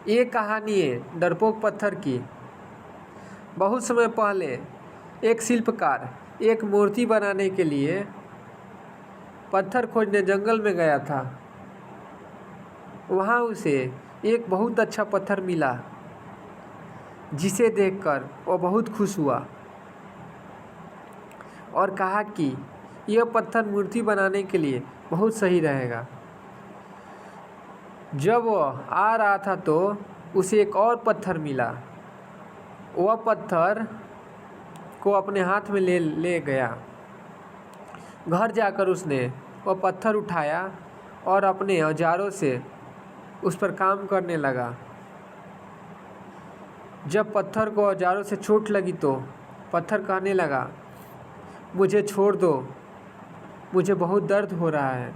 ये कहानी है डरपोक पत्थर की। बहुत समय पहले एक शिल्पकार एक मूर्ति बनाने के लिए पत्थर खोजने जंगल में गया था। वहाँ उसे एक बहुत अच्छा पत्थर मिला, जिसे देखकर वह बहुत खुश हुआ और कहा कि यह पत्थर मूर्ति बनाने के लिए बहुत सही रहेगा। जब वह आ रहा था तो उसे एक और पत्थर मिला। वह पत्थर को अपने हाथ में ले गया। घर जाकर उसने वह पत्थर उठाया और अपने औजारों से उस पर काम करने लगा। जब पत्थर को औजारों से चोट लगी तो पत्थर कहने लगा, मुझे छोड़ दो, मुझे बहुत दर्द हो रहा है।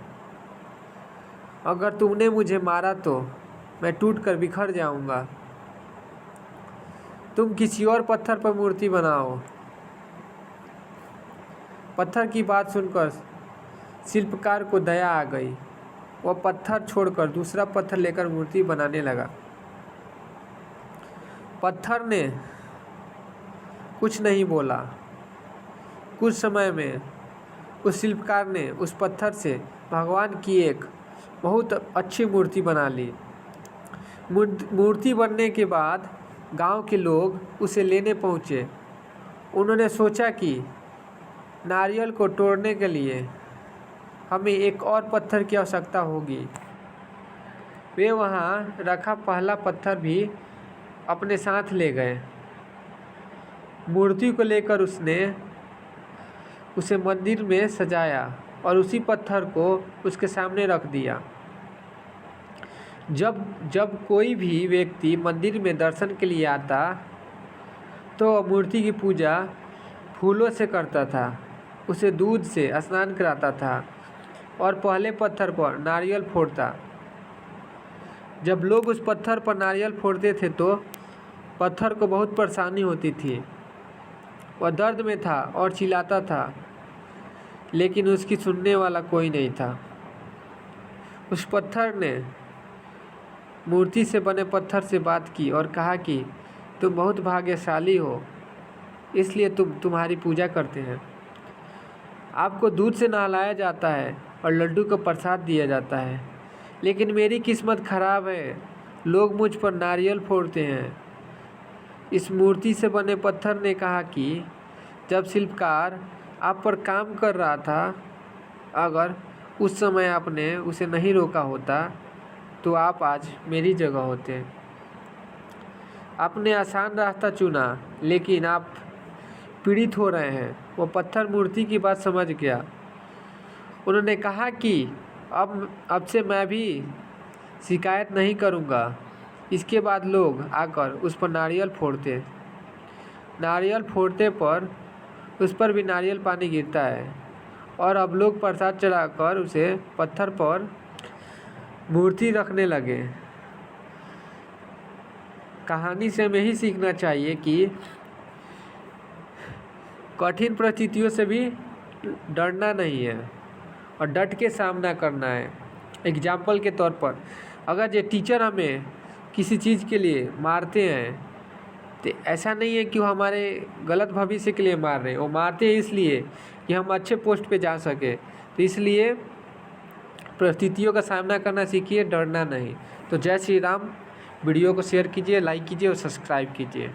अगर तुमने मुझे मारा तो मैं टूटकर बिखर जाऊंगा। तुम किसी और पत्थर पर मूर्ति बनाओ। पत्थर की बात सुनकर शिल्पकार को दया आ गई। वह पत्थर छोड़कर दूसरा पत्थर लेकर मूर्ति बनाने लगा। पत्थर ने कुछ नहीं बोला। कुछ समय में उस शिल्पकार ने उस पत्थर से भगवान की एक बहुत अच्छी मूर्ति बना ली। मूर्ति बनने के बाद गांव के लोग उसे लेने पहुँचे। उन्होंने सोचा कि नारियल को तोड़ने के लिए हमें एक और पत्थर की आवश्यकता होगी। वे वहाँ रखा पहला पत्थर भी अपने साथ ले गए। मूर्ति को लेकर उसने उसे मंदिर में सजाया और उसी पत्थर को उसके सामने रख दिया। जब कोई भी व्यक्ति मंदिर में दर्शन के लिए आता तो मूर्ति की पूजा फूलों से करता था, उसे दूध से स्नान कराता था और पहले पत्थर पर नारियल फोड़ता। जब लोग उस पत्थर पर नारियल फोड़ते थे तो पत्थर को बहुत परेशानी होती थी। वह दर्द में था और चिल्लाता था, लेकिन उसकी सुनने वाला कोई नहीं था। उस पत्थर ने मूर्ति से बने पत्थर से बात की और कहा कि तुम बहुत भाग्यशाली हो, इसलिए तुम्हारी पूजा करते हैं। आपको दूध से नहलाया जाता है और लड्डू का प्रसाद दिया जाता है, लेकिन मेरी किस्मत खराब है, लोग मुझ पर नारियल फोड़ते हैं। इस मूर्ति से बने पत्थर ने कहा कि जब शिल्पकार आप पर काम कर रहा था, अगर उस समय आपने उसे नहीं रोका होता तो आप आज मेरी जगह होते। आपने आसान रास्ता चुना, लेकिन आप पीड़ित हो रहे हैं। वो पत्थर मूर्ति की बात समझ गया। उन्होंने कहा कि अब से मैं भी शिकायत नहीं करूँगा। इसके बाद लोग आकर उस पर नारियल फोड़ते। नारियल फोड़ते पर उस पर भी नारियल पानी गिरता है और अब लोग प्रसाद चढ़ाकर उसे पत्थर पर मूर्ति रखने लगे। कहानी से हमें ही सीखना चाहिए कि कठिन परिस्थितियों से भी डरना नहीं है और डट के सामना करना है। एग्जाम्पल के तौर पर, अगर ये टीचर हमें किसी चीज़ के लिए मारते हैं तो ऐसा नहीं है कि वो हमारे गलत भविष्य के लिए मार रहे हैं, वो मारते हैं इसलिए कि हम अच्छे पोस्ट पे जा सके। तो इसलिए परिस्थितियों का सामना करना सीखिए, डरना नहीं। तो जय श्री राम। वीडियो को शेयर कीजिए, लाइक कीजिए और सब्सक्राइब कीजिए।